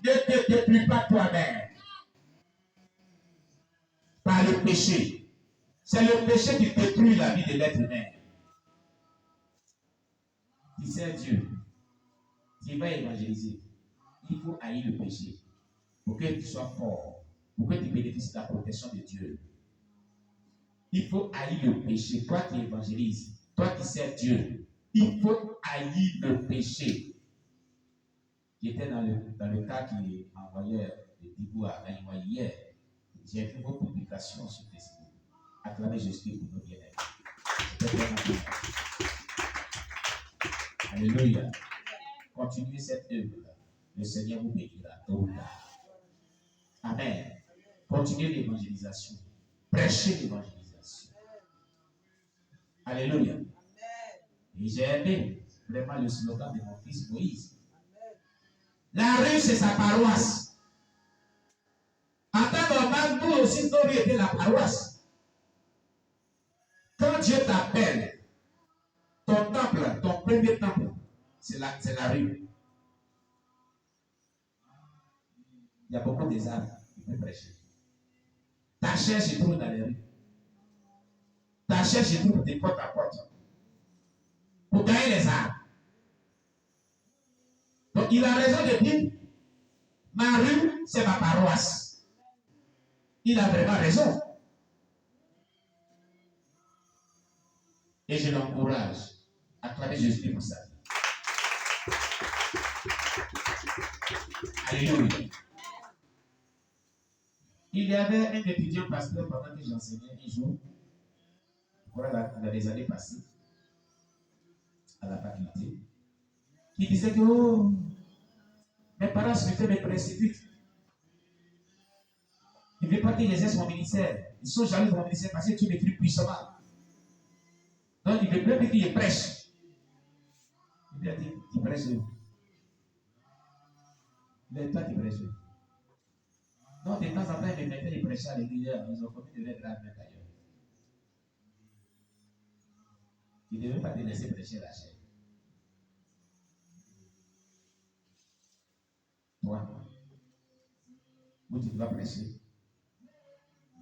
ne te détruis pas toi-même par le péché. C'est le péché qui détruit la vie de l'être humain. Tu sais Dieu, tu vas évangéliser. Il faut haïr le péché pour que tu sois fort, pour que tu bénéficies de la protection de Dieu. Il faut haïr le péché. Toi qui évangélises, toi qui sais Dieu, il faut haïr le péché. J'étais dans le cas qui envoyait le Dibou à Gaïwa hier. J'ai vu vos publications sur Facebook. Acclamez Jésus pour nos bien-être. Alléluia. Continuez cette œuvre. Le Seigneur vous bénira. Amen. Continuez l'évangélisation. Prêchez l'évangélisation. Alléluia. Et j'ai aimé vraiment le slogan de mon fils Moïse. La rue, c'est sa paroisse. En temps normal, nous aussi, nos rues étaient la paroisse. Quand Dieu t'appelle, ton temple, ton premier temple, c'est la rue. Il y a beaucoup des âmes qui peuvent prêcher. Ta chair se trouve dans les rues. Ta chair se trouve de porte à porte. Pour gagner les âmes. Donc il a raison de dire, ma rue, c'est ma paroisse. Il a vraiment raison. Et je l'encourage à travers Jésus pour ça. Alléluia. Il y avait un étudiant pasteur pendant que j'enseignais un jour, voilà, dans les années passées, à la faculté, qui disait que oh, mes parents souhaitaient me précipitent. Ils ne veulent pas qu'ils exercent mon ministère. Ils sont jaloux de mon ministère parce que tu m'écris puissamment. Donc, il ne veut plus qu'il prêche. Il a dit, tu prêches où? Mais toi, tu prêches où? Donc, de temps en temps, ils me mettaient les prêcher à l'église. Ils ont commis de l'être à mettre ailleurs. Tu ne devais pas te laisser prêcher la chair. Toi, où tu dois prêcher?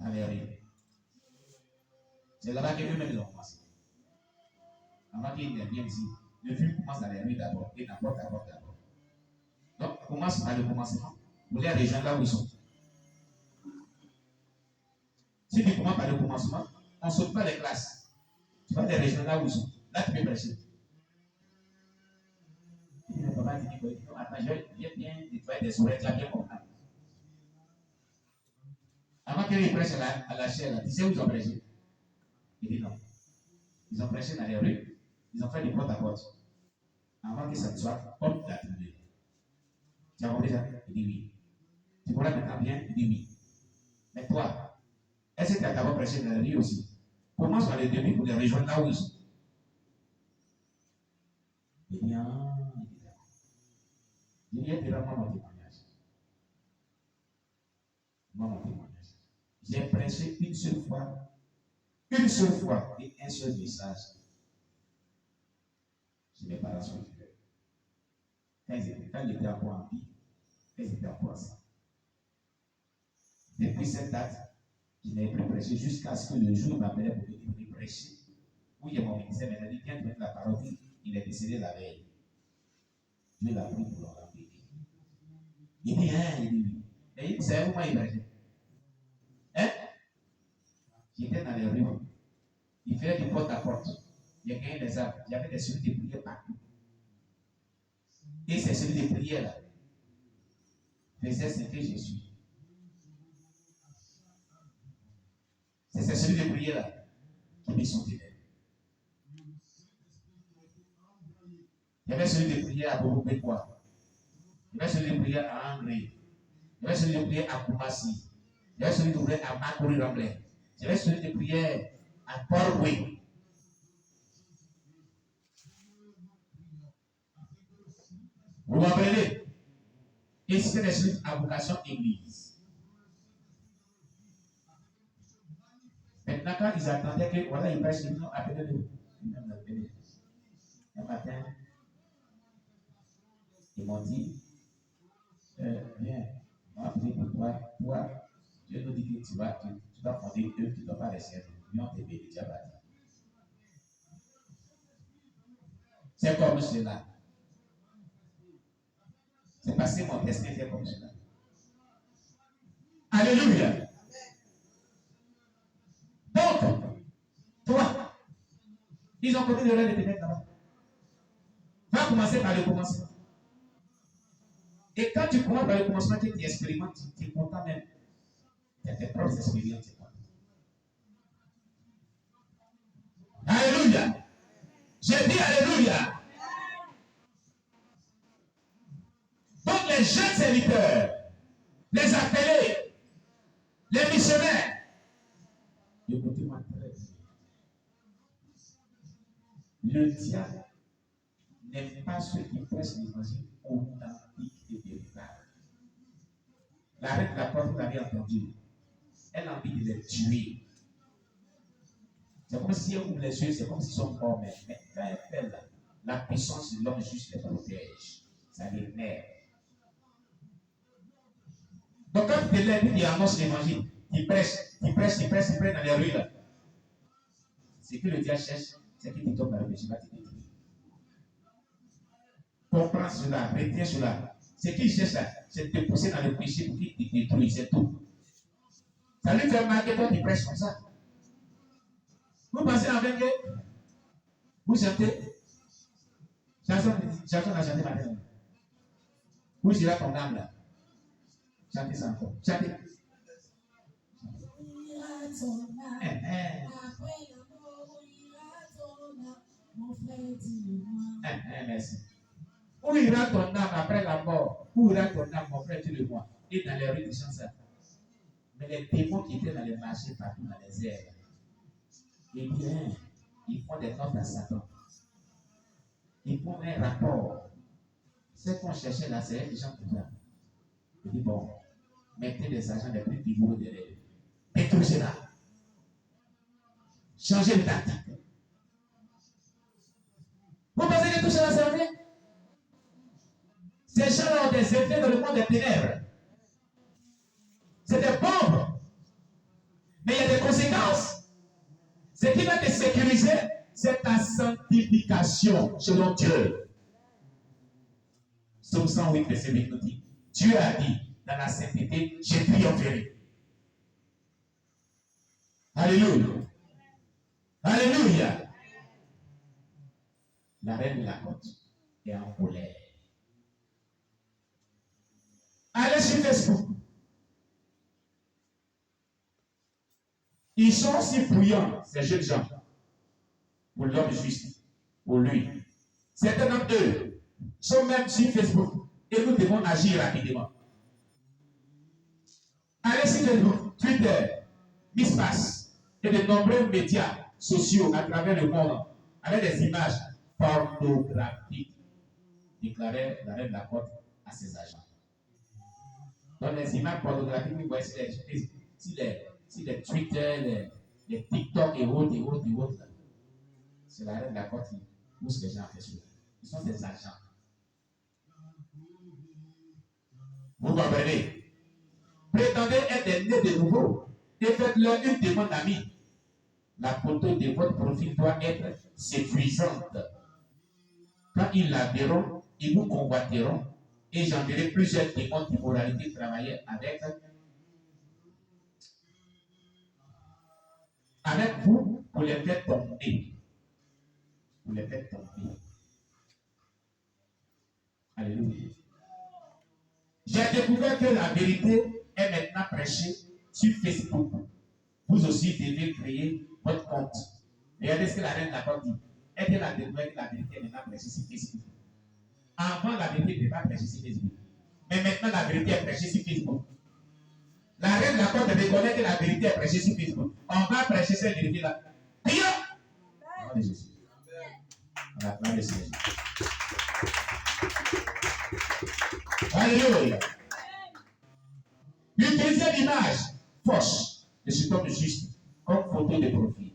Dans les rues. C'est là-bas que eux-mêmes ont commencé. Avant qu'ils ne viennent ici, le film commence dans les rues d'abord et d'abord d'abord. Donc, on commence par le commencement. Vous les rejoindre là où ils sont. Si tu commences par le commencement, on ne saute pas les classes. Tu vas les rejoindre là où ils sont. Là, tu peux prêcher. Il dit, papa, tu dis, non, attends, je viens bien nettoyer des oreilles, tu as bien compris. Avant qu'ils prêchent à la chair, tu sais où ils ont prêché? Il dit non. Ils ont prêché dans les rues. Ils ont fait du porte à porte. Avant que ça ne soit porte d'attribuer. Tu as compris ça? Il dit oui. Tu pourras maintenant bien? Il dit oui. Mais toi, est-ce que tu as d'abord prêché dans les rues aussi? Commence par les demi pour les rejoindre là où ils sont. Il dit ah, il dit moi mon témoignage. Moi mon témoignage. J'ai prêché une seule fois et un seul message. Je mes parents sont vivants. Quand ils étaient encore en vie, quand ils étaient encore ensemble. Depuis cette date, je n'ai plus prêché jusqu'à ce que le jour m'appelait pour venir prêcher. Où il y a mon ministère, mais il a dit viens te mettre la parole. Il est décédé la veille. Dieu l'a pris pour le remplir. Il dit hein, il dit oui. Et il savait comment il prêchait. Hein? J'étais dans les rues. Il faisait du porte à porte. Il y a gagné des arbres. Il y avait des cellules de prière partout. Et ces cellules de prière là faisaient ce que je suis. C'est ces cellules de prière là qui me sont élevées. Il y avait celui de prière à Bobo-Pécois. Il y avait celui de prière à Angré. Il y avait celui de prière à Koumassi. Il y avait celui de prière à Makori-Ramblais. Il y avait celui de prière à Port-Louis. Vous m'appelez? Et c'était des celui à vocation église. Maintenant, quand ils attendaient que, voilà, ils prêchent, ils ont appelé nous. Un matin, ils m'ont dit, bien. On va prier pour toi. Toi, Dieu nous dit que tu vas fonder eux, tu ne dois pas rester un million de bébés déjà bâtis. C'est comme cela. C'est parce que mon destin fait comme cela. Alléluia. Donc, toi, ils ont commis l'erreur de te mettre là-bas. Va commencer par le commencement. Et quand tu commences par le commencement, tu expérimentes, tu es content même. Tu as tes propres expériences. Alléluia. J'ai dit Alléluia. Donc les jeunes serviteurs, les appelés, les missionnaires, écoutez-moi très bien. Le diable n'aime pas ceux qui prêchent l'évangile authentique et véritable. La reine de la porte, vous l'avez entendu, elle a envie de les tuer. C'est comme si elle ouvre les yeux, c'est comme s'ils sont morts. Mais quand elle fait la puissance de l'homme juste les protège. Ça l'énerve. Donc quand tu te lèves, il annonce l'évangile, il prêche dans les rues là. Ce que le diable cherche, c'est qu'il te tombe dans le péché, va te détruire. Comprends cela, retiens cela. Ce qu'il cherche là, c'est de te pousser dans le péché pour qu'il te détruise, c'est tout. Ça lui fait mal que toi tu prêches comme ça. Vous pensez en vain que vous chantez chanson à chanter matin. Où sera ton âme là? Chantez ça encore. Chantez. Merci. Où ira ton âme après la mort? Où ira ton âme, mon frère, dis-le-moi? Et dans les rues, ils chantent ça. Mais les démons qui étaient dans les marchés, partout dans les airs, eh bien, ils font des notes à Satan. Ils font un rapport. Ce qu'on cherchait là, c'est des gens comme ça. Je dis, bon, mettez les agents les plus vigoureux derrière. Détruisez là. Changez de tactique. Vous pensez que tout cela c'est vrai? Ces gens-là ont des effets dans le monde des ténèbres. C'est des bombes. Mais il y a des conséquences. Ce qui va te sécuriser, c'est ta sanctification selon Dieu. Psaume 108, verset 8 nous dit, Dieu a dit, dans la sainteté, j'ai triomphé. Alléluia. Alléluia. La reine de la côte est en colère. Allez sur Facebook. Ils sont si bruyants, ces jeunes gens, pour l'homme juste, pour lui. Certains d'entre eux sont même sur Facebook et nous devons agir rapidement. Allez sur Facebook, Twitter, Mispass et de nombreux médias sociaux à travers le monde avec des images pornographiques, déclarait la reine de la côte à ses agents. Donc les images pornographiques, vous voyez si les Twitter, les TikTok et autres, c'est la reine de la côte qui pousse les gens à faire cela. Ils sont des agents. Vous comprenez? Prétendez être des nés de nouveau et faites-leur une demande d'amis. La photo de votre profil doit être séduisante. Quand ils la verront, ils vous convoiteront et j'enverrai plusieurs démons d'immoralité travailler avec vous pour les faire tomber. Pour les faire tomber. Alléluia. J'ai découvert que la vérité est maintenant prêchée sur Facebook. Vous aussi devez créer votre compte. Regardez ce que la reine de la côte dit. Elle a découvert que la vérité est maintenant prêchée sur Facebook. Avant, la vérité n'était pas prêchée sur Facebook. Mais maintenant, la vérité est prêchée sur Facebook. La reine de la côte reconnaît que la vérité est prêchée sur Facebook. On va prêcher cette vérité-là. Prions. On va Jésus. On va prendre le Seigneur. Alléluia. Utilisez l'image fausse de cet homme juste comme photo de profil,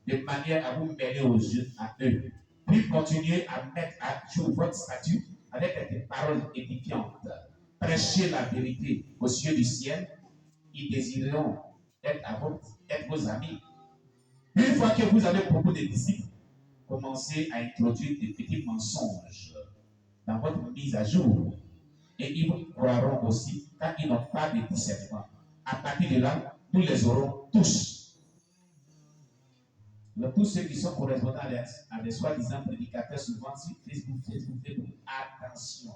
de manière à vous mêler aux yeux à eux. Puis continuez à mettre à jour votre statut avec des paroles édifiantes prêchez la vérité aux cieux du ciel, ils désireront être vos amis. Une fois que vous avez beaucoup de disciples, commencez à introduire des petits mensonges dans votre mise à jour. Et ils vous croiront aussi, car ils n'ont pas de discernement. À partir de là, nous les aurons tous. Donc, tous ceux qui sont correspondants à des soi-disant prédicateurs, souvent sur Facebook, attention.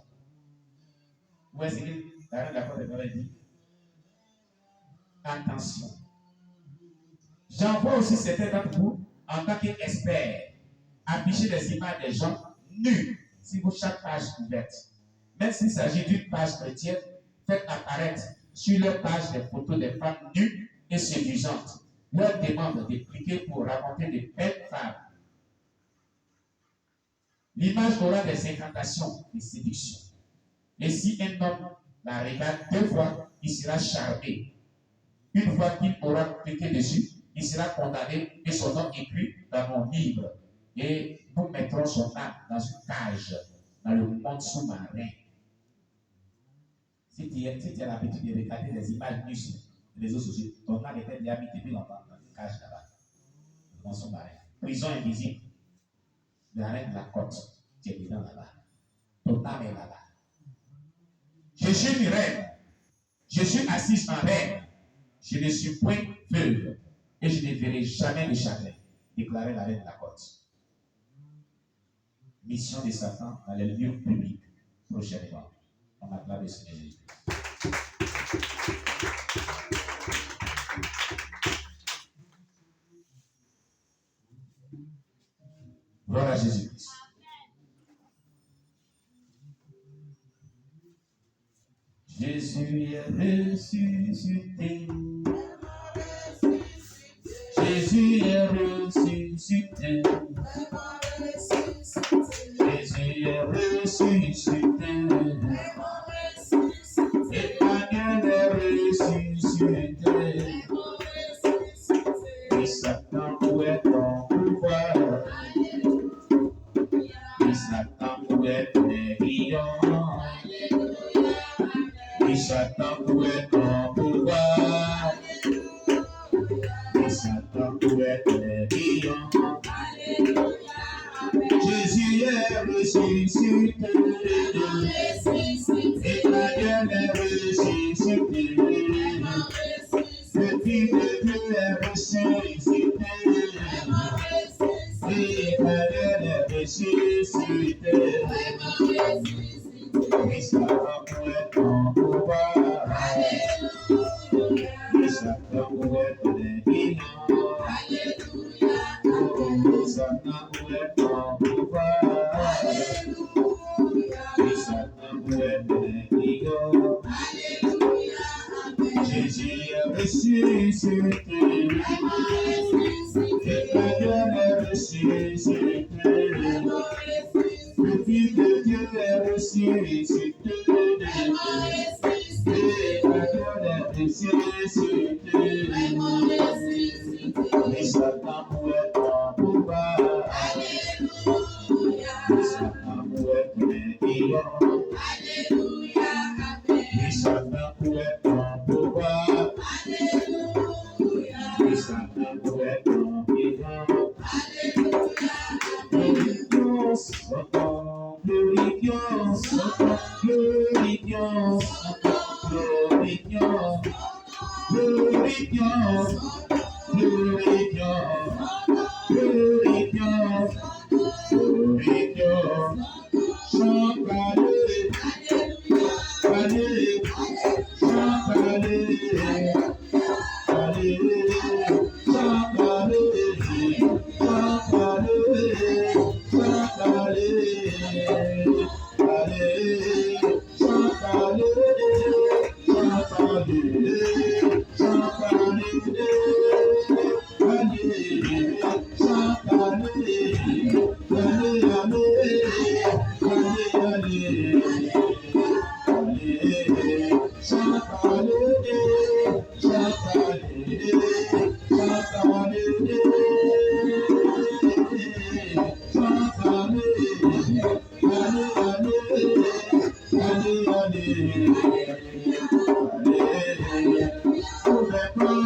Où est-ce que la d'accord de dit? Attention. J'envoie aussi certains d'entre vous, en tant qu'experts, afficher des images des gens nus sur chaque page ouverte. Même s'il s'agit d'une page chrétienne, faites apparaître sur leur page des photos des femmes nues et séduisantes. Leur demande de cliquer pour raconter de belles femmes. L'image aura des incantations de séduction. Et si un homme la regarde 2 fois, il sera charmé. Une fois qu'il aura cliqué dessus, il sera condamné et son nom écrit dans mon livre. Et nous mettrons son âme dans une cage, dans le monde sous-marin. Si tu as l'habitude de regarder des images nues sur les réseaux sociaux, ton âme était déjà mis depuis longtemps dans une cage là-bas, dans le monde sous-marin. Prison invisible. La reine de la côte, tu es dedans là-bas. Ton âme est là-bas. Je suis une reine. Je suis assise en reine. Je ne suis point veuve. Et je ne verrai jamais de chagrin, déclarait la reine de la côte. Mission de Satan dans les lieux publics prochainement. On acclame le Seigneur Jésus. Gloire à Jésus-Christ. Jésus est ressuscité. Jésus est ressuscité. Jésus est ressuscité. Emmanuel est ressuscité. Et Satan où est ton pouvoir? Et Satan où est tes guillons? Et Satan où est ton pouvoir? Et Satan où est tes guillons? Jésus est ressuscité. Emmanuel est ressuscité. Le Fils de Dieu est ressuscité. Emmanuel est ressuscité. Et Satan où est ton pouvoir? Et Satan où est tes guillons? Et Satan où est ton pouvoir? Et Satan où est tes guillons? Jésus est ressuscité. Emmanuel est ressuscité. Le Fils de Dieu est ressuscité. Emmanuel est ressuscité. Et Satan où est ton pouvoir? Et Satan où est tes guillons? Et Satan où est ton pouvoir? Et Satan où est ton guillon? Glorifions son nom, glorifions son nom, glorifions son nom, glorifions, glorifions, glorifions, glorifions, glorifions. Chante allez, allez, chante allez, allez, chante allez, chante allez, chante allez, allez, chante allez, chante allez, chante allez. Allez, Alléluia.